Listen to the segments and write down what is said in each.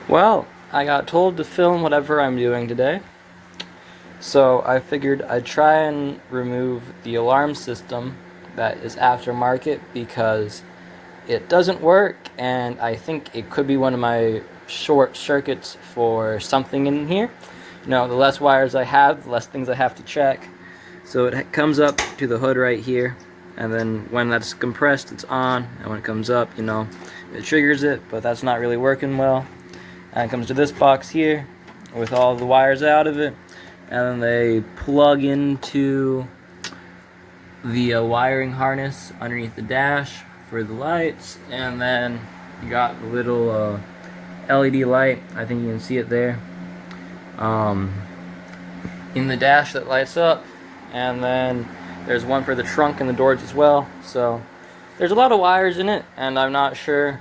Well, I got told to film whatever I'm doing today, so I figured I'd try and remove the alarm system that is aftermarket because it doesn't work and I think it could be one of my short circuits for something in here. You know, the less wires I have, the less things I have to check. So it comes up to the hood right here, and then when that's compressed, it's on, and when it comes up, you know, it triggers it, but that's not really working well. And it comes to this box here with all the wires out of it, and then they plug into the wiring harness underneath the dash for the lights, and then you got the little LED light. I think you can see it there in the dash that lights up, and then there's one for the trunk and the doors as well. So there's a lot of wires in it, and I'm not sure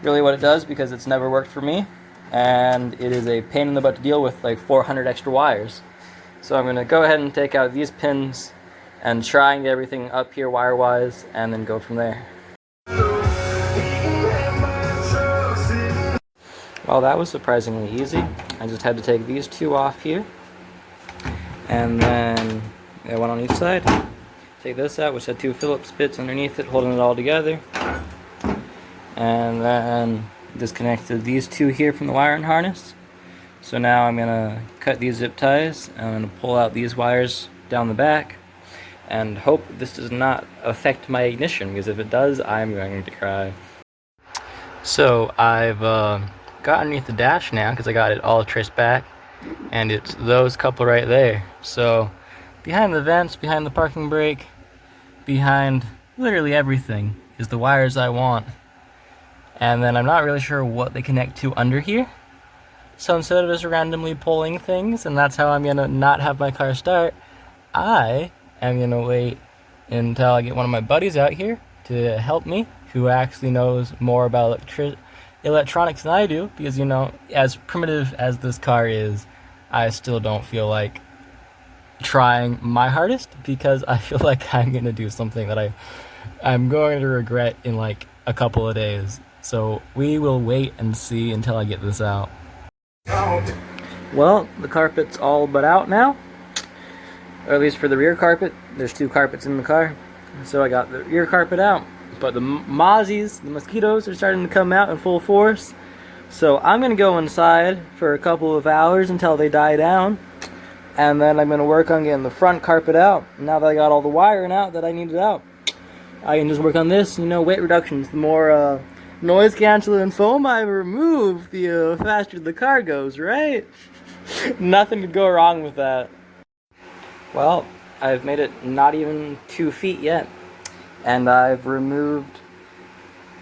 really what it does because it's never worked for me, and it is a pain in the butt to deal with, like 400 extra wires. So I'm going to go ahead and take out these pins and try and get everything up here wire wise, and then go from there. Well, that was surprisingly easy. I just had to take these two off here, and then one on each side. Take this out, which had two Phillips bits underneath it holding it all together, and then disconnected these two here from the wiring harness. So now I'm gonna cut these zip ties, and I'm gonna pull out these wires down the back and hope this does not affect my ignition, because if it does, I'm going to cry. So I've got underneath the dash now because I got it all traced back, and it's those couple right there. So behind the vents, behind the parking brake, behind literally everything is the wires I want. And then I'm not really sure what they connect to under here. So instead of just randomly pulling things, and that's how I'm gonna not have my car start, I am gonna wait until I get one of my buddies out here to help me, who actually knows more about electronics than I do, because, you know, as primitive as this car is, I still don't feel like trying my hardest, because I feel like I'm gonna do something that I'm going to regret in like a couple of days. So we will wait and see until I get this out. Well, the carpet's all but out now, or at least for the rear carpet. There's two carpets in the car, so I got the rear carpet out, but the mozzies, the mosquitoes, are starting to come out in full force. So I'm gonna go inside for a couple of hours until they die down, and then I'm gonna work on getting the front carpet out. Now that I got all the wiring out that I needed out, I can just work on this. You know, weight reductions. The more noise canceling foam I remove, the faster the car goes, right? Nothing could go wrong with that. Well, I've made it not even 2 feet yet, and I've removed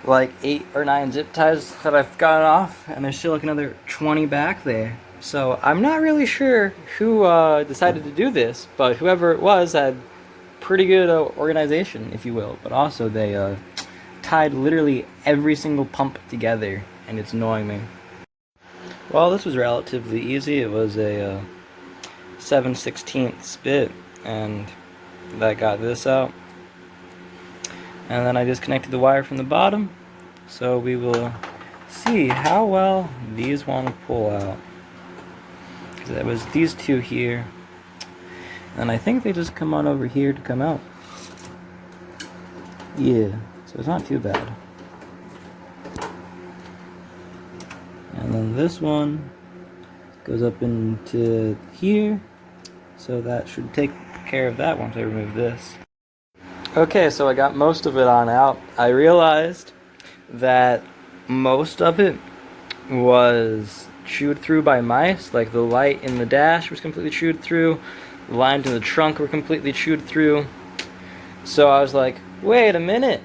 like 8 or 9 zip ties that I've gotten off, and there's still like another 20 back there. So I'm not really sure who decided to do this, but whoever it was had pretty good organization, if you will. But also they tied literally every single pump together, and it's annoying me. Well, this was relatively easy. It was a 7/16 bit, and that got this out. And then I disconnected the wire from the bottom, so we will see how well these want to pull out. Because it was these two here, and I think they just come on over here to come out. Yeah, so it's not too bad. And then this one goes up into here, so that should take care of that once I remove this. Okay, so I got most of it on out. I realized that most of it was chewed through by mice. Like the light in the dash was completely chewed through, the lines in the trunk were completely chewed through. So I was like, wait a minute,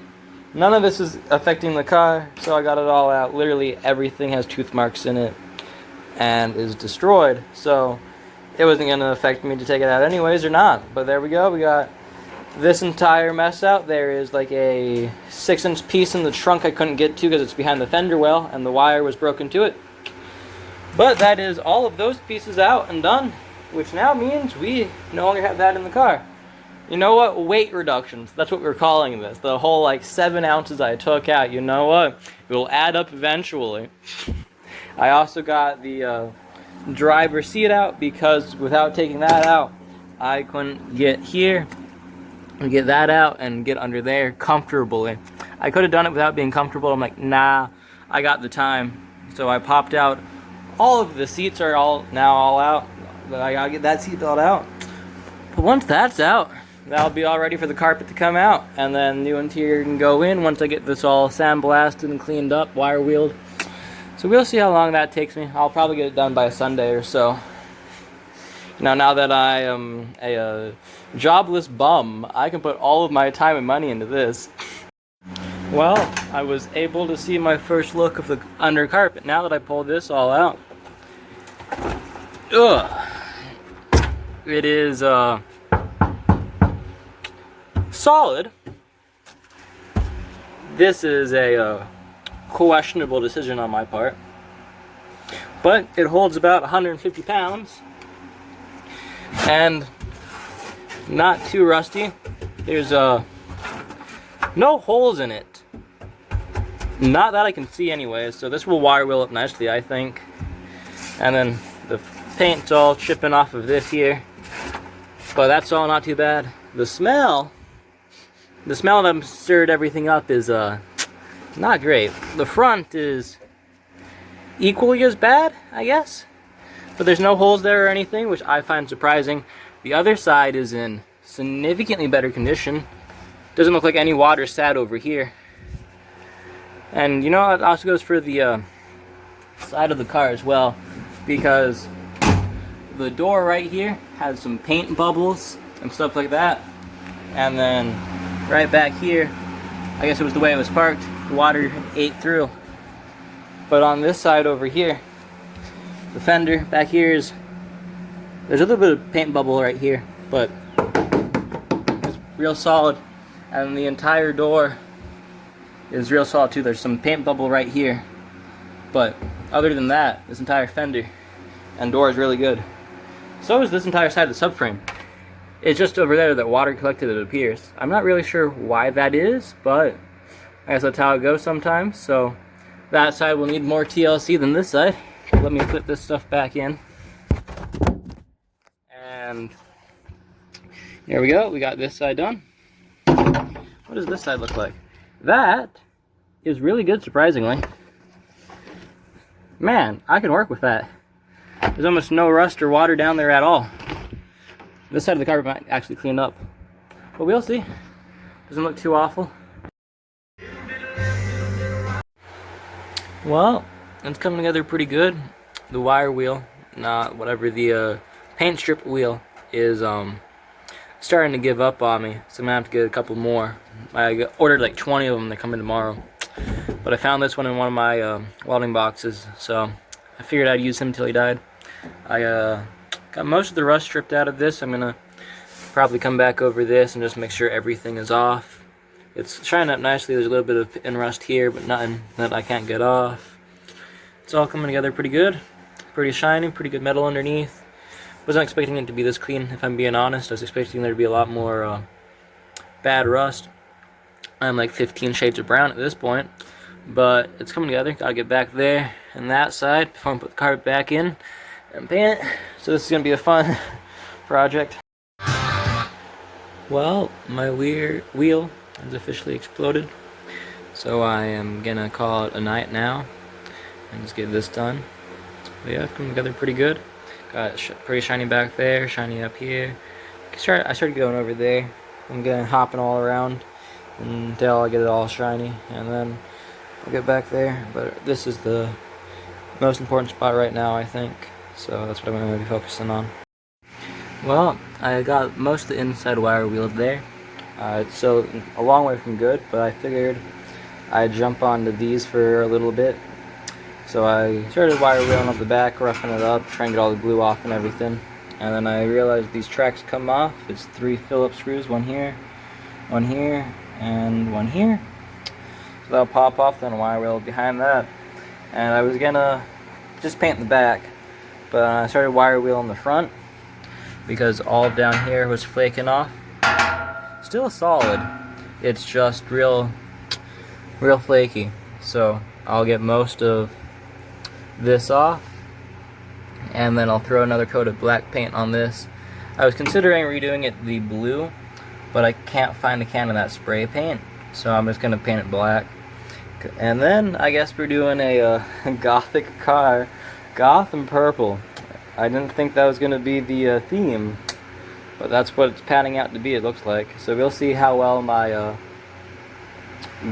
none of this is affecting the car. So I got it all out. Literally everything has tooth marks in it and is destroyed. So it wasn't going to affect me to take it out anyways, or not. But there we go, we got this entire mess out. There is like a 6-inch piece in the trunk I couldn't get to because it's behind the fender well and the wire was broken to it. But that is all of those pieces out and done, which now means we no longer have that in the car. You know what? Weight reductions. That's what we're calling this. The whole like 7 ounces I took out, you know what? It will add up eventually. I also got the driver's seat out because without taking that out, I couldn't get here and get that out and get under there comfortably. I could have done it without being comfortable. I'm like, nah, I got the time. So I popped out. All of the seats are now all out, but I gotta get that seat belt out. But once that's out, that'll be all ready for the carpet to come out, and then new interior can go in once I get this all sandblasted and cleaned up, wire wheeled. So we'll see how long that takes me. I'll probably get it done by Sunday or so. Now that I am a jobless bum, I can put all of my time and money into this. Well, I was able to see my first look of the under carpet now that I pulled this all out. Ugh. It is solid. This is a questionable decision on my part, but it holds about 150 pounds and not too rusty. There's no holes in it, not that I can see anyway, so this will wire wheel up nicely, I think. And then the paint's all chipping off of this here, but that's all not too bad. The smell that I've stirred everything up is not great. The front is equally as bad, I guess, but there's no holes there or anything, which I find surprising. The other side is in significantly better condition. Doesn't look like any water sat over here. And you know, it also goes for the side of the car as well, because the door right here has some paint bubbles and stuff like that. And then right back here, I guess it was the way it was parked, the water ate through. But on this side over here, the fender back here there's a little bit of paint bubble right here, but it's real solid. And the entire door is real solid too. There's some paint bubble right here, but other than that, this entire fender and door is really good. So is this entire side of the subframe. It's just over there that water collected, it appears. I'm not really sure why that is, but I guess that's how it goes sometimes. So that side will need more TLC than this side. Let me put this stuff back in. And there we go, we got this side done. What does this side look like? That is really good, surprisingly. Man, I can work with that. There's almost no rust or water down there at all. This side of the carpet might actually clean up, but we'll see. Doesn't look too awful. Well, it's coming together pretty good. The wire wheel, not whatever the paint strip wheel is starting to give up on me, so I'm gonna have to get a couple more. I ordered like 20 of them. They come in tomorrow, but I found this one in one of my welding boxes, so I figured I'd use him till he died. I got most of the rust stripped out of this. I'm gonna probably come back over this and just make sure everything is off. It's shining up nicely. There's a little bit of in rust here, but nothing that I can't get off. It's all coming together pretty good. Pretty shiny, pretty good metal underneath. Wasn't expecting it to be this clean, if I'm being honest. I was expecting there to be a lot more bad rust. I'm like 15 shades of brown at this point, but it's coming together. Gotta get back there and that side before I put the carpet back in and paint it. So this is gonna be a fun project. Well, my wheel has officially exploded, so I am gonna call it a night now and just get this done. But yeah, it's coming together pretty good. Got pretty shiny back there, shiny up here. I started going over there. I'm getting hopping all around until I get it all shiny, and then I'll get back there. But this is the most important spot right now, I think. So that's what I'm going to be focusing on. Well, I got most of the inside wire wheeled there. It's so a long way from good, but I figured I'd jump onto these for a little bit. So I started wire wheeling up the back, roughing it up, trying to get all the glue off and everything. And then I realized these tracks come off. It's 3 Phillips screws, one here, and one here. So that'll pop off, then wire wheel behind that. And I was gonna just paint the back, but I started wire wheeling the front because all down here was flaking off. Still solid, it's just real flaky. So I'll get most of this off, and then I'll throw another coat of black paint on this. I was considering redoing it the blue, but I can't find a can of that spray paint, so I'm just gonna paint it black. And then I guess we're doing a gothic car, goth and purple. I didn't think that was gonna be the theme, but that's what it's panning out to be, it looks like. So we'll see how well my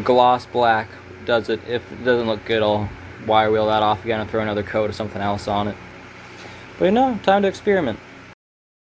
gloss black does it. If it doesn't look good, I'll wire wheel that off again and throw another coat of something else on it. But you know, time to experiment.